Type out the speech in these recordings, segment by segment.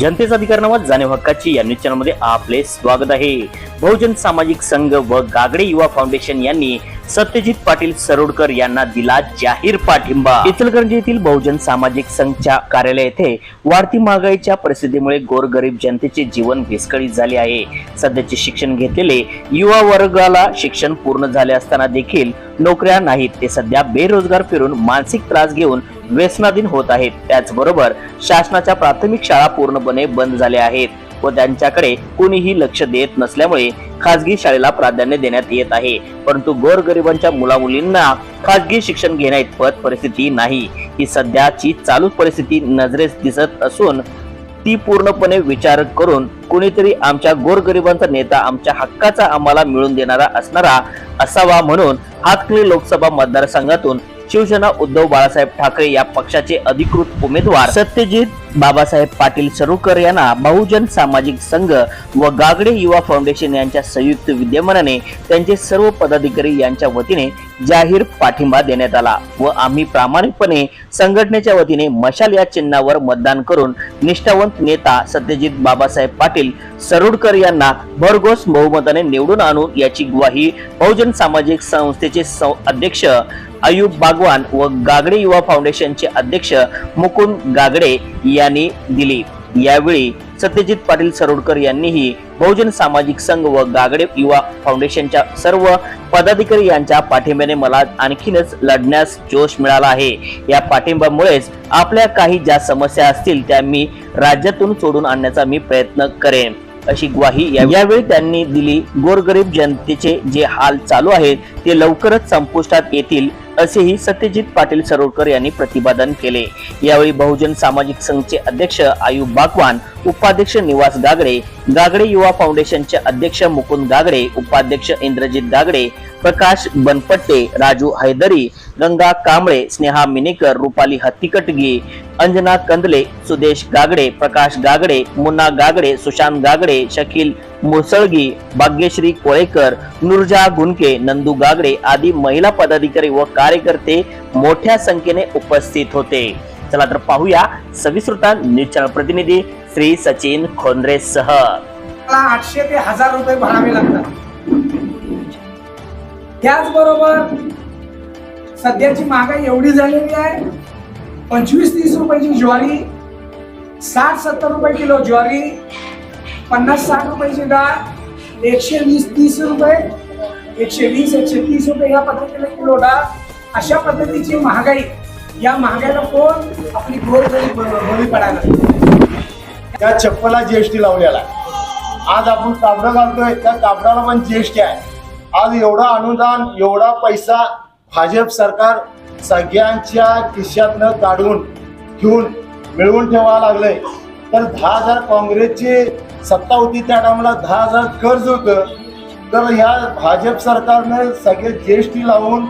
जनतेचा अधिकार नावात जाणीव हक्काची या न्यूज चॅनलमध्ये आपले स्वागत आहे। बहुजन सामाजिक संघ व गागडे युवा फाउंडेशन यांनी सत्यजित पाटील सरोडकर यांना दिला जाहीर पाठिंबा। इचलकरंजी येथील बहुजन सामाजिक संघच्या कार्यालय येथे वाढती महागाईच्या परिस्थितीमुळे गोरगरीब जनतेचे जीवन विस्कळीत झाले आहे। सध्याचे शिक्षण घेतलेले युवा वर्गाला शिक्षण पूर्ण झाले असताना देखील नोकऱ्या नाहीत। ते सध्या बेरोजगार फिरून मानसिक त्रास घेऊन व्यसनाधीन होत आहेत। त्याचबरोबर शासनाच्या प्राथमिक शाळा पूर्णपणे बंद झाल्या आहेत व त्यांच्याकडे कोणीही लक्ष देत नसल्यामुळे खासगी शाळेला प्राधान्य देण्यात येत आहे। परंतु गोरगरिबांच्या मुलामुलींना खासगी शिक्षण घेण्याइतपत परिस्थिती नाही। ही सध्याची चालू परिस्थिती नजरेस दिसत असून ती पूर्णपणे विचार करून कोणीतरी आमच्या गोरगरिबांचा नेता आमच्या हक्काचा आम्हाला मिळवून देणारा असणारा असावा म्हणून हातकणंगले लोकसभा मतदारसंघातून शिवसेना उद्धव बाळासाहेब ठाकरे या पक्षाचे अधिकृत उमेदवार सत्यजित बाबासाहेब पाटील सरोडकर यांना बहुजन सामाजिक संघ व गागडे युवा फाउंडेशन यांच्या संयुक्त विद्यमानाने त्यांचे सर्व पदाधिकारी यांच्या वतीने जाहीर पाठिंबा देण्यात आला व आम्ही प्रामाणिकपणे संघटनेच्या वतीने मशाल या चिन्हावर मतदान करून निष्ठावंत नेता सत्यजित बाबासाहेब पाटील सरोडकर यांना भरघोस बहुमताने निवडून आणू याची ग्वाही बहुजन सामाजिक संस्थेचे अध्यक्ष अयूब बागवान व गागडे युवा फाउंडेशनचे अध्यक्ष मुकुंद गागडे यांनी दिली। यावेळी सत्यजित पाटील सरोडकर यांनीही बहुजन सामाजिक संघ व गागडे युवा फाउंडेशनच्या सर्व पदाधिकारी यांच्या पाठिंब्याने मला आणखीनच लढण्यास जोश मिळाला आहे। या पाठिंब्यामुळेच आपल्या काही ज्या समस्या असतील त्या मी राज्यातून सोडून आणण्याचा मी प्रयत्न करेन अशी ग्वाही यावेळी त्यांनी दिली। गोरगरीब जनतेचे जे हाल चालू आहेत ते लवकरच संपुष्टात येतील असेही सत्यजित पाटील सरोडकर यांनी प्रतिपादन केले। यावेळी बहुजन सामाजिक संघचे अध्यक्ष अयूब बागवान, उपाध्यक्ष निवास गागडे, गागडे युवा फाउंडेशनचे अध्यक्ष मुकुंद गागडे, उपाध्यक्ष इंद्रजित गागडे, प्रकाश बनपट्टे, राजू हैदरी, गंगा कांबळे, स्नेहा मिनेकर, रुपाली हत्तीकटगी, अंजना कंदले, सुदेश गागडे, प्रकाश गागडे, मुन्ना गागडे, सुशांत गागडे, शकील मुसळगी, भाग्यश्री कोळेकर, नुरजा गुनके, नंदू गागडे आदी महिला पदाधिकारी व कार्यकर्ते मोठ्या संख्येने उपस्थित होते। चला तर पाहूया सविस्तर न्यूज चॅनल प्रतिनिधी श्री सचिन खोंद्रे सह। 800 ते 1000 रुपये भरावे लागतात। त्याचबरोबर सध्याची महागाई एवढी झालेली आहे, 25-30 रुपयाची ज्वारी, 60-70 रुपये किलो ज्वारी, 50-60 रुपयाची डाळ, 120-30 रुपये, 120-130 रुपये या पद्धतीने किलो डाळ। अशा पद्धतीची महागाई, या महागाईला कोण आपली गोरगरीब बळी पडायला। त्या चप्पला जीएसटी लावलेला आहे। आज आपण कापड घालतोय त्या कापडाला पण जीएसटी आहे। आज एवढा अनुदान, एवढा पैसा भाजप सरकार सगळ्यांच्या खिशातनं काढून घेऊन मिळवून ठेवावं लागलंय। तर 10,000 काँग्रेसची सत्ता होती त्या टायमाला 10,000 कर्ज होतं। तर ह्या भाजप सरकारने सगळे जीएसटी लावून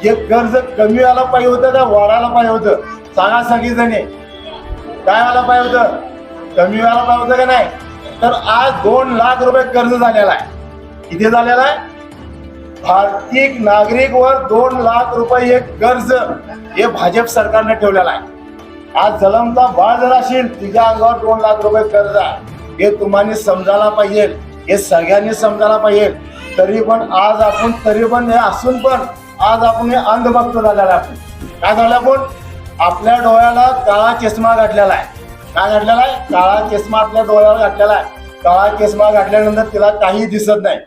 हे कर्ज कमी व्हायला पाहिजे होतं का वाढायला पाहिजे होतं? सांगा सगळीजणी, काय व्हायला पाहिजे होतं? कमी व्हायला पाहिजे होतं का नाही? तर आज 2 लाख रुपये कर्ज झालेला आहे। किती झालेला आहे? भारतीय नागरिक वर 2 लाख रुपये एक कर्ज हे भाजप सरकारने ठेवलेला आहे। आज जलमचा बाळ जर असेल तिच्या अंगावर 2 लाख रुपये कर्ज आहे, हे तुम्हाला समजायला पाहिजे, हे सगळ्यांनी समजायला पाहिजे। तरी पण हे असून पण आज आपण हे अंधभक्त झालेला आहे। काय झालं? आपण आपल्या डोळ्याला काळा चष्मा घातलेला आहे। काय घातलेला आहे? काळा चष्मा आपल्या डोळ्यावर घातलेला आहे। काळा चष्मा घातल्यानंतर तिला काही दिसत नाही।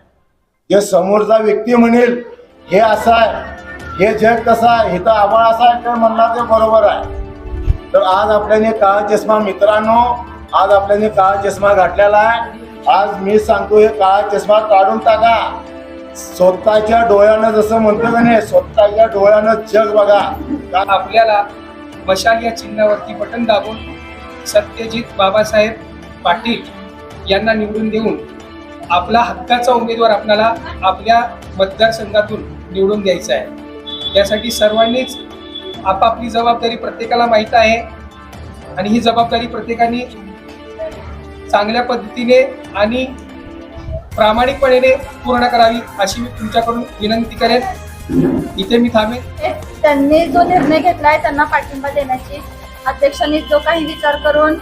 हे समोरचा व्यक्ती म्हणेल हे असं आहे, हे जग कसं आहे, हे तर आभाळ असं आहे, तर म्हणणार ते बरोबर आहे। तर आज आपल्याने काळा चष्मा, मित्रांनो, आज आपल्याने काळा चष्मा घातलेला आहे। आज मी सांगतो हे काळा चष्मा काढून टाका। स्वतःच्या डोळ्यानं, जसं म्हणतो का नाही, स्वतःच्या डोळ्यानं जग बघा। आपल्याला मशाल या चिन्हावरती बटन दाबून सत्यजित बाबासाहेब पाटील यांना निवडून देऊन आपला हक्काचा उमेदवार आपल्याला आपल्या मतदारसंघातून निवडून द्यायचा आहे। त्यासाठी सर्वांनीच आपापली जबाबदारी प्रत्येकाला माहीत आहे आणि ही जबाबदारी प्रत्येकाने चांगल्या पद्धतीने आणि प्रामाणिकपणे पूर्ण करावी अशी मी तुमच्याकडून विनंती करेन। इथे मी थांबेन। त्यांनी जो निर्णय घेतलाय त्यांना पाठिंबा देण्याची, अध्यक्षांनी जो काही विचार करून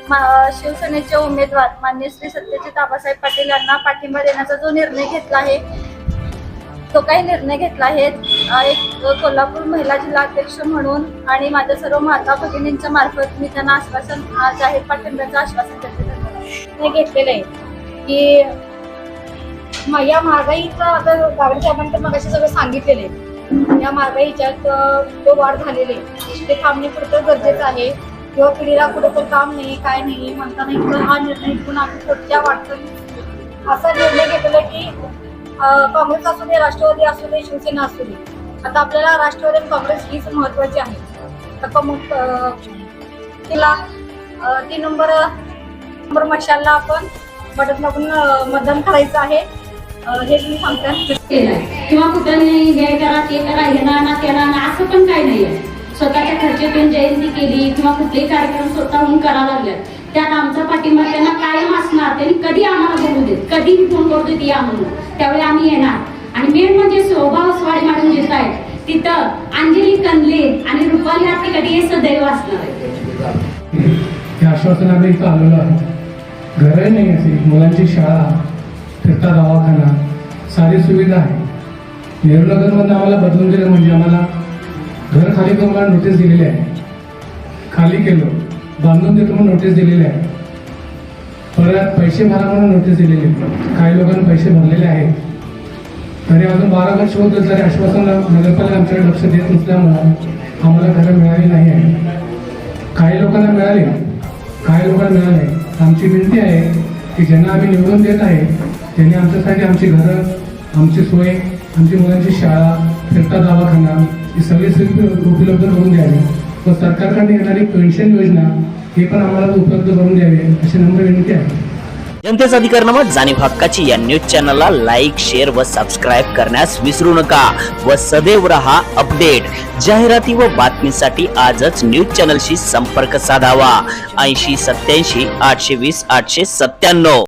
शिवसेनेचे उमेदवार माननीय श्री सत्यजित आबासाहेब पाटील यांना पाठिंबा देण्याचा जो निर्णय घेतला आहे तो काही निर्णय घेतला आहे एक कोल्हापूर महिला जिल्हा अध्यक्ष म्हणून आणि माझ्या सर्व माता भगिनींच्या मार्फत मी त्यांना आश्वासन जाहीर पाठिंब्याचं आश्वासन देते घेतलेलं आहे की या महागाईचं आता गावडे साहेबांनी मगाशी सगळं सांगितलेलं आहे. या महागाईच्यात तो वाढ झालेली आहे ते थांबणे पुढचं गरजेचं आहे. किंवा पिढीला कुठं तर काम नाही काय नाही म्हणताना इथं हा निर्णय घेऊन आम्ही पुढच्या वाटतं असा निर्णय घेतला की काँग्रेस असू दे, राष्ट्रवादी असू दे, शिवसेना असू दे, आता आपल्याला राष्ट्रवादी आणि काँग्रेस हीच महत्वाची आहे. आता तिला 3 नंबर मशालला आपण बटन दाबून मतदान करायचं आहे हे मी सांगते. किंवा कुठं नाही हे करा ते करा हे ना केला ना असं पण काही नाहीये. स्वतःच्या खर्चातून जयंती केली किंवा कुठलेही कार्यक्रम स्वतःहून करायला लागले त्यात आमचा पाठिंबा त्यांना कायम असणार. त्यांनी कधी आम्हाला बोलू देत, कधी फोन करू देत या म्हणून, त्यावेळी आम्ही येणार. आणि मेन म्हणजे स्वभाव स्वाडी मारून घेत आहेत तिथं अंजली कंदले आणि रुपाली हातीकडे हे सदैव असणार आहे. या आश्वासनाने इथं आलेलो आहे. घरही नाही असे, मुलांची शाळा, फिरता दवाखाना, सारी सुविधा आहे. नेहरूनगरमध्ये आम्हाला बदलून दिलं म्हणजे आम्हाला घर खाली करून मला नोटीस दिलेली आहे. खाली केलं, बांधून देतो म्हणून नोटीस दिलेली आहे. परत पैसे भरा म्हणून नोटीस दिलेली आहे. काही लोकांना पैसे भरलेले आहेत. तरी अजून 12 वर्ष होत तरी आश्वासन नगरपालिका आमच्याकडे लक्ष देत नसल्यामुळं आम्हाला घरं मिळाली नाही आहे. काही लोकांना मिळाले, काही लोकांना मिळाले. आमची विनंती आहे की ज्यांना आम्ही निवडून देत आहे त्यांनी आमच्यासाठी आमची घरं, आमची सोय, आमची मुलांची शाळा, फिरता दवाखाना ही सगळी सोयी उपलब्ध करून द्यावी व सरकारकडे येणारी पेन्शन योजना हे पण आम्हाला उपलब्ध करून द्यावी अशी नम्र विनंती आहे. जनतेचा अधिकारनामा जाणीव हक्काची या न्यूज चॅनलला लाईक, शेअर व सबस्क्राईब करण्यास विसरू नका व सदैव रहा अपडेट. जाहिराती व बातमीसाठी आजच न्यूज चॅनलशी संपर्क साधावा. 80 87 820 897.